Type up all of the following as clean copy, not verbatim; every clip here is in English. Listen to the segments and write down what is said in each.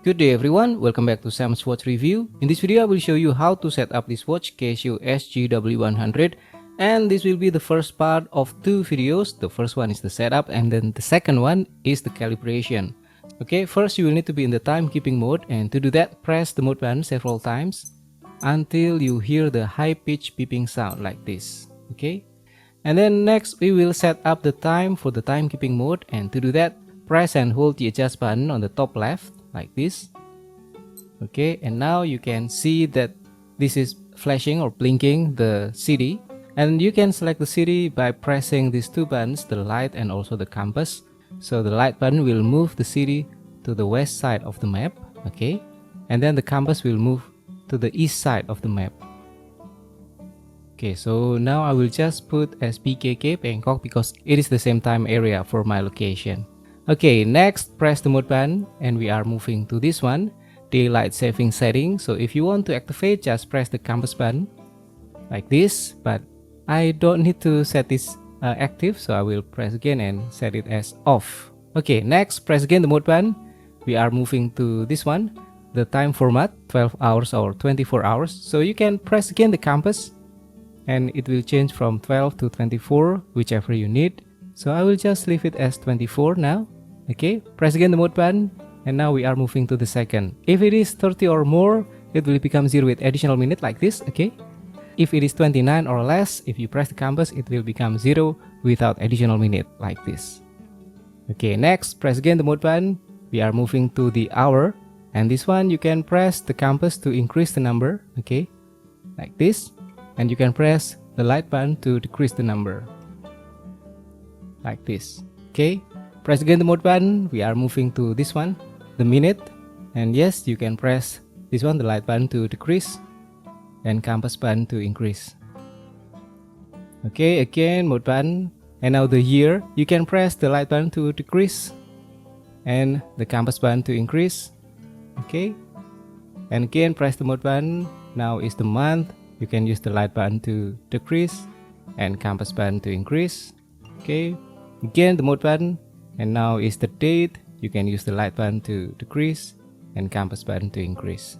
Good day everyone, welcome back to Sam's Watch Review. In this video I will show you how to set up this watch Casio SGW-100, and this will be the first part of two videos. The first one is the setup and then the second one is the calibration. Okay, first you will need to be in the timekeeping mode, and to do that press the mode button several times until you hear the high pitch beeping sound like this. Okay, and then next we will set up the time for the timekeeping mode, and to do that press and hold the adjust button on the top left like this. Okay, and now you can see that this is flashing or blinking the city, and you can select the city by pressing these two buttons, the light and also the compass. So the light button will move the city to the west side of the map, okay, and then the compass will move to the east side of the map. Okay, so now I will just put as BKK Bangkok because it is the same time area for my location. Okay, next press the mode button and we are moving to this one, daylight saving setting. So if you want to activate, just press the compass button like this, but I don't need to set this active, so I will press again and set it as off. Okay, next press again the mode button. We are moving to this one, the time format 12 hours or 24 hours. So you can press again the compass and it will change from 12 to 24, whichever you need. So I will just leave it as 24 now. Okay, press again the mode button and now we are moving to the second. If it is 30 or more, it will become 0 with additional minute like this. Okay, if it is 29 or less, if you press the compass, it will become 0 without additional minute like this. Okay, next press again the mode button. We are moving to the hour, and this one you can press the compass to increase the number, okay, like this, and you can press the light button to decrease the number like this. Okay, press again the mode button. We are moving to this one, the minute, and yes, you can press this one, the light button, to decrease and compass button to increase. Okay, again mode button, and now the year, you can press the light button to decrease and the compass button to increase. Okay, and again press the mode button. Now is the month, you can use the light button to decrease and compass button to increase. Okay, again the mode button, and now is the date, you can use the light button to decrease and compass button to increase.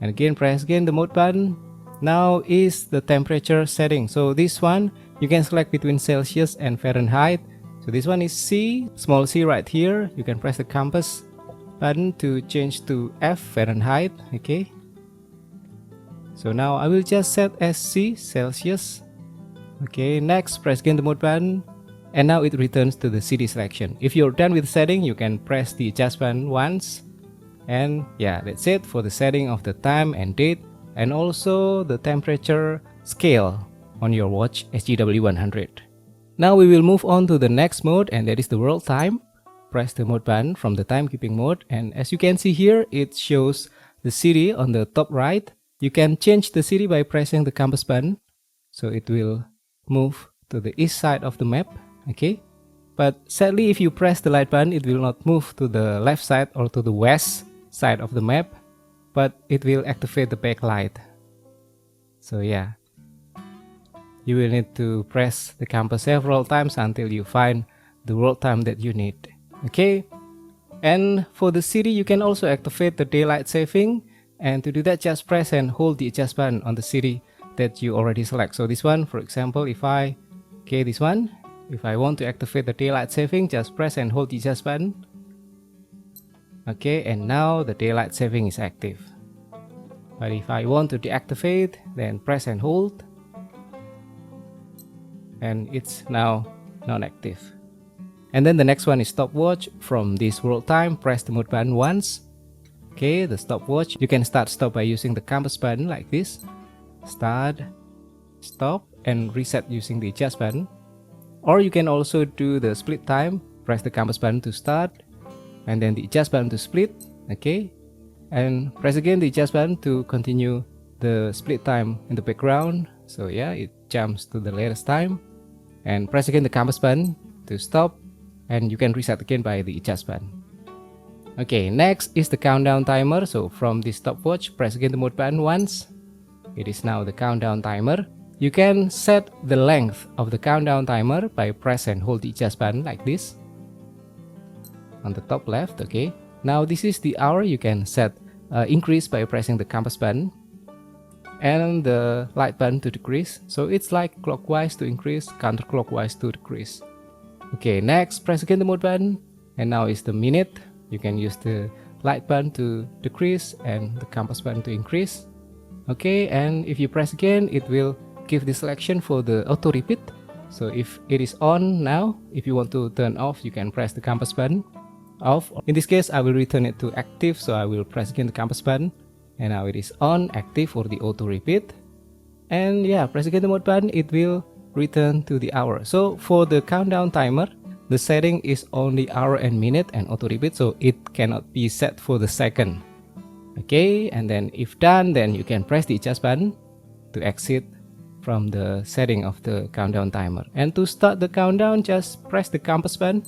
And again press again the mode button. Now is the temperature setting. So this one you can select between Celsius and Fahrenheit. So this one is C, small c right here. You can press the compass button to change to F, Fahrenheit. Okay, so now I will just set as C, Celsius. Okay, next press again the mode button, and now it returns to the city selection. If you're done with the setting, you can press the adjust button once, and yeah, that's it for the setting of the time and date, and also the temperature scale on your watch SGW-100. Now we will move on to the next mode, and that is the world time. Press the mode button from the timekeeping mode, and as you can see here, it shows the city on the top right. You can change the city by pressing the compass button, so it will move to the east side of the map. Okay, but sadly if you press the light button, it will not move to the left side or to the west side of the map, but it will activate the backlight. So yeah, you will need to press the compass several times until you find the world time that you need. Okay, and for the city you can also activate the daylight saving, and to do that just press and hold the adjust button on the city that you already select. So this one, for example, if I want to activate the daylight saving, just press and hold the adjust button. Okay, and now the daylight saving is active. But if I want to deactivate, then press and hold, and it's now non-active. And then the next one is stopwatch. From this world time, press the mode button once. Okay, the stopwatch, you can start stop by using the compass button like this. Start, stop, and reset using the adjust button. Or you can also do the split time. Press the compass button to start, and then the adjust button to split. Okay, and press again the adjust button to continue the split time in the background. So yeah, it jumps to the latest time. And press again the compass button to stop, and you can reset again by the adjust button. Okay, next is the countdown timer. So from this stopwatch, press again the mode button once. It is now the countdown timer. You can set the length of the countdown timer by press and hold the adjust button like this on the top left. Okay, now this is the hour. You can set increase by pressing the compass button and the light button to decrease. So it's like clockwise to increase, counterclockwise to decrease. Okay, next press again the mode button, and now is the minute. You can use the light button to decrease and the compass button to increase. Okay, and if you press again, it will give the selection for the auto repeat. So if it is on now, if you want to turn off, you can press the compass button off. In this case, I will return it to active, so I will press again the compass button, and now it is on, active for the auto repeat. And yeah, press again the mode button, it will return to the hour. So for the countdown timer, the setting is only hour and minute and auto repeat, so it cannot be set for the second. Okay, and then if done, then you can press the adjust button to exit from the setting of the countdown timer. And to start the countdown, just press the compass button.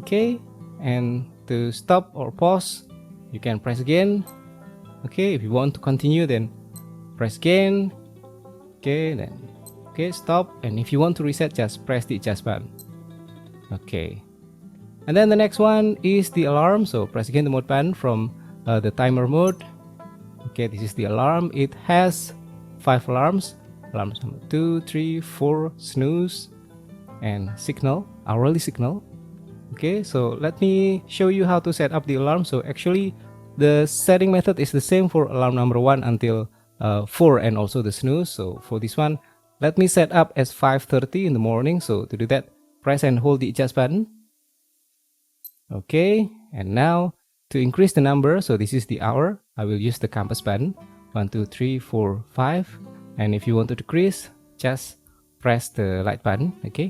Okay, and to stop or pause, you can press again. Okay, if you want to continue, then press again. Okay, then okay, stop. And if you want to reset, just press the adjust button. Okay, and then the next one is the alarm. So press again the mode button from the timer mode. Okay, this is the alarm. It has 5 alarms. Alarms number 2, 3, 4, snooze, and signal, hourly signal. Okay, so let me show you how to set up the alarm. So actually, the setting method is the same for alarm number 1 until 4 and also the snooze. So for this one, let me set up as 5:30 in the morning. So to do that, press and hold the adjust button. Okay, and now to increase the number, so this is the hour, I will use the compass button. 1, 2, 3, 4, 5. And if you want to decrease, just press the light button. Okay,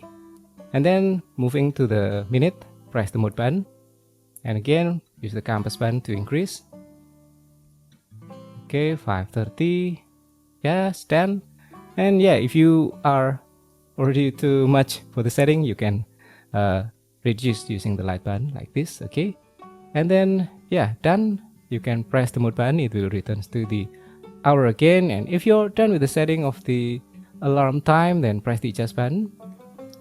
and then moving to the minute, press the mode button, and again use the compass button to increase. Okay, 5:30. Yes, done. And yeah, if you are already too much for the setting, you can reduce using the light button like this. Okay, and then yeah, done. You can press the mode button, it will return to the hour again. And if you're done with the setting of the alarm time, then press the adjust button,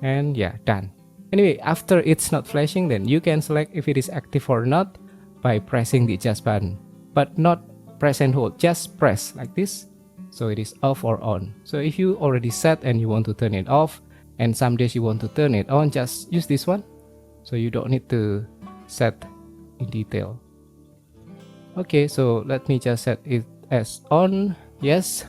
and yeah, done. Anyway, after it's not flashing, then you can select if it is active or not by pressing the adjust button, but not press and hold, just press like this, so it is off or on. So if you already set and you want to turn it off, and some days you want to turn it on, just use this one, so you don't need to set in detail. Okay, so let me just set it as on. Yes,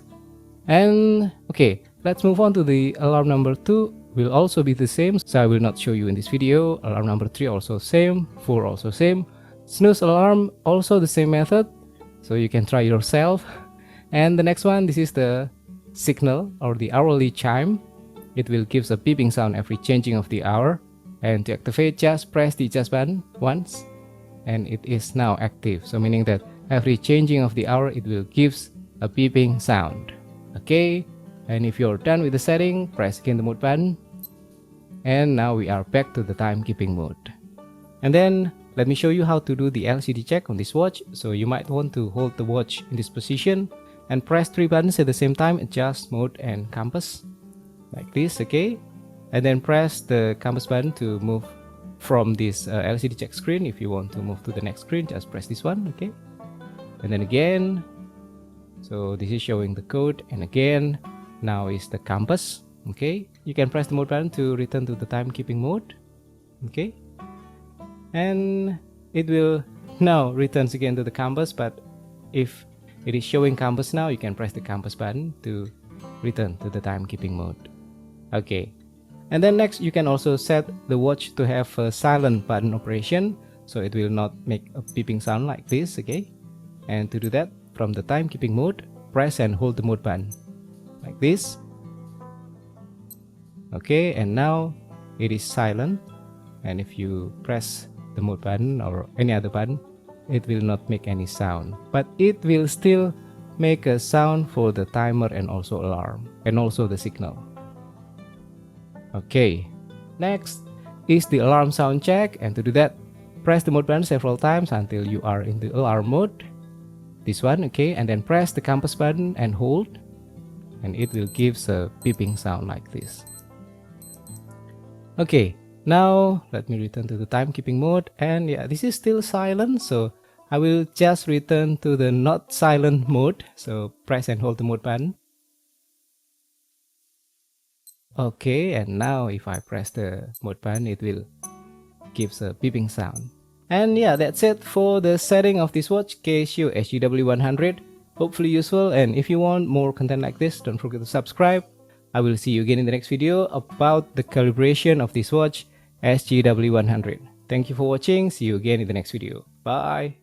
and okay, let's move on to the alarm number 2. Will also be the same, so I will not show you in this video. Alarm number 3 also same, 4 also same. Snooze alarm also the same method, so you can try yourself. And the next one, this is the signal or the hourly chime. It will give a beeping sound every changing of the hour, and to activate, just press the adjust button once, and it is now active, so meaning that every changing of the hour it will gives a beeping sound. Okay, and if you're done with the setting, press again the mode button, and now we are back to the timekeeping mode. And then let me show you how to do the LCD check on this watch. So you might want to hold the watch in this position and press 3 buttons at the same time, adjust, mode, and compass like this. Okay, and then press the compass button to move from this LCD check screen. If you want to move to the next screen, just press this one. Okay, and then again, so this is showing the code, and again now is the compass. Okay, you can press the mode button to return to the timekeeping mode. Okay, and it will now returns again to the compass, but if it is showing compass now, you can press the compass button to return to the timekeeping mode. Okay, and then next you can also set the watch to have a silent button operation, so it will not make a beeping sound like this. Okay, and to do that, from the timekeeping mode, press and hold the mode button like this. Okay, and now it is silent, and if you press the mode button or any other button, it will not make any sound, but it will still make a sound for the timer and also alarm and also the signal. Okay, next is the alarm sound check, and to do that, press the mode button several times until you are in the alarm mode, this one. Okay, and then press the compass button and hold, and it will give a beeping sound like this. Okay, Now let me return to the timekeeping mode, and yeah, this is still silent, so I will just return to the not silent mode. So press and hold the mode button. Okay, and now if I press the mode button, it will gives a beeping sound. And yeah, that's it for the setting of this watch, Casio SGW-100. Hopefully useful, and if you want more content like this, don't forget to subscribe. I will see you again in the next video about the calibration of this watch, SGW-100. Thank you for watching. See you again in the next video. Bye.